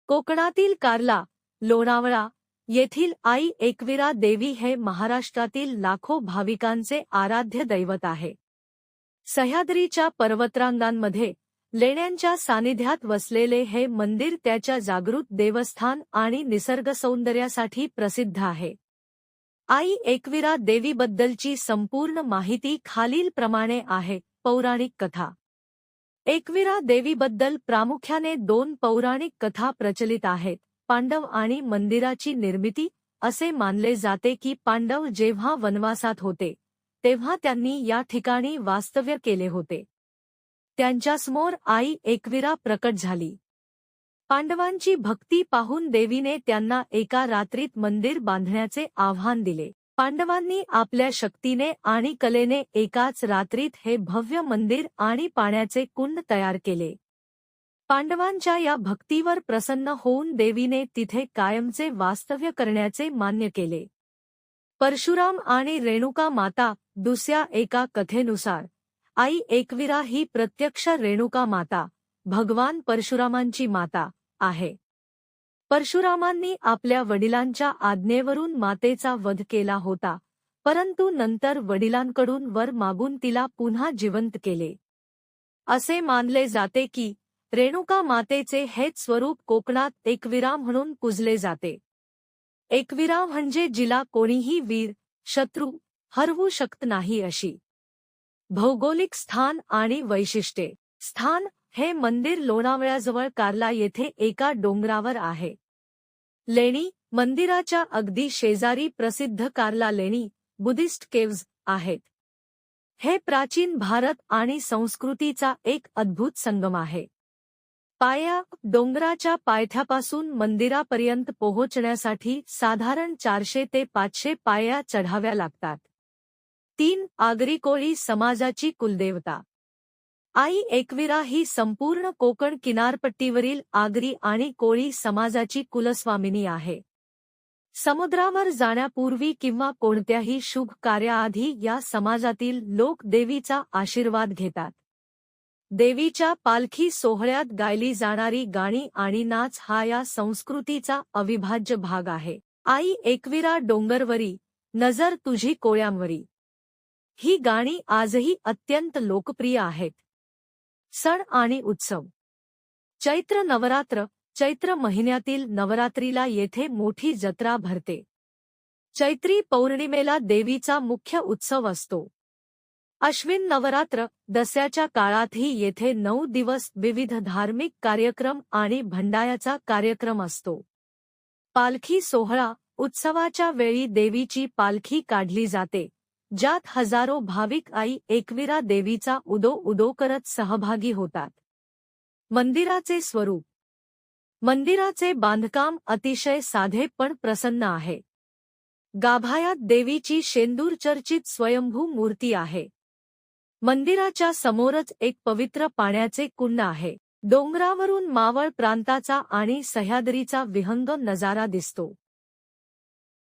कोकणातील कार्ला, लोणावळा येथील आई एकविरा देवी हे महाराष्ट्रातील लाखो भाविकांचे आराध्य दैवत आहे. सह्याद्रीच्या पर्वतरांगांमध्ये लेण्यांच्या सानिध्यात वसलेले हे मंदिर त्याच्या जागृत देवस्थान आणि निसर्गसौंदर्यासाठी प्रसिद्ध आहे. आई एकविरा देवीबद्दलची संपूर्ण माहिती खालीलप्रमाणे आहे. पौराणिक कथा. एकविरा देवीबद्दल प्रामुख्याने 2 पौराणिक कथा प्रचलित आहेत. पांडव आणि मंदिराची निर्मिती. असे मानले जाते की पांडव जेव्हा वनवासात होते तेव्हा त्यांनी या ठिकाणी वास्तव्य केले होते. त्यांच्यासमोर आई एकविरा प्रकट झाली. पांडवांची भक्ती पाहून देवीने त्यांना एका रात्रीत मंदिर बांधण्याचे आव्हान दिले. पांडवांनी आपल्या शक्तीने आणि कलेने एकाच रात्रीत हे भव्य मंदिर आणि पाण्याचे कुंड तयार केले. पांडवांच्या या भक्तीवर प्रसन्न होऊन देवीने तिथे कायमचे वास्तव्य करण्याचे मान्य केले. परशुराम आणि रेणुका माता. दुसऱ्या एका कथेनुसार आई एकविरा ही प्रत्यक्ष रेणुका माता, भगवान परशुरामांची माता आहे. परशुरामांनी आपल्या वडिलांच्या आज्ञेवरून मातेचा वध केला होता, परंतु नंतर वडिलांकडून वर मागून तिला पुन्हा जिवंत केले. असे मानले जाते की रेणुका मातेचे हेच स्वरूप कोकणात एकविरा म्हणून पूजले जाते. एकविरा म्हणजे जिला कोणीही वीर, शत्रू हरवू शकत नाही अशी. भौगोलिक स्थान आणि वैशिष्ट्ये. स्थान. हे मंदिर लोणावळ्याजवळ कार्ला येथे एका डोंगरावर आहे. लेणी. मंदिराच्या अगदी शेजारी प्रसिद्ध कार्ला लेणी, बुद्धिस्ट केव्ज आहेत. हे प्राचीन भारत आणि संस्कृतीचा एक अद्भुत संगम आहे. पायऱ्या. डोंगराच्या पायथ्यापासून मंदिरापर्यंत पोहोचण्यासाठी साधारण 400 ते 500 पायऱ्या चढाव्या लागतात. 3. आगरी कोळी समाजाची कुलदेवता. आई एकविरा ही संपूर्ण कोकण किनारपट्टीवरील आगरी आणि कोळी समाजाची कुलस्वामिनी आहे. समुद्रावर जाण्यापूर्वी किंवा कोणत्याही शुभ कार्याआधी या समाजातील लोक देवीचा आशीर्वाद घेतात. देवीच्या पालखी सोहळ्यात गायली जाणारी गाणी आणि नाच हा या संस्कृतीचा अविभाज्य भाग आहे. आई एकविरा डोंगरवरी, नजर तुझी कोळ्यांवरी. ही गाणी आजही अत्यंत लोकप्रिय आहेत. सण आणि उत्सव. चैत्र नवरात्र. चैत्र महिन्यातील नवरात्रीला येथे मोठी जत्रा भरते. चैत्री पौर्णिमेला देवीचा मुख्य उत्सव असतो. अश्विन नवरात्र. दसऱ्याच्या काळातही येथे 9 दिवस विविध धार्मिक कार्यक्रम आणि भंडाऱ्याचा कार्यक्रम असतो. पालखी सोहळा. उत्सवाच्या वेळी देवीची पालखी काढली जाते, ज्यात हजारो भाविक आई एकविरा देवीचा उदो करत सहभागी होतात. मंदिराचे स्वरूप. मंदिराचे बांधकाम अतिशय साधे पण प्रसन्न आहे. गाभाऱ्यात देवीची शेंदूर चर्चित स्वयंभू मूर्ती आहे. मंदिराच्या समोरच एक पवित्र पाण्याचे कुंड आहे. डोंगरावरून मावळ प्रांताचा आणि सह्याद्रीचा विहंगम नजारा दिसतो.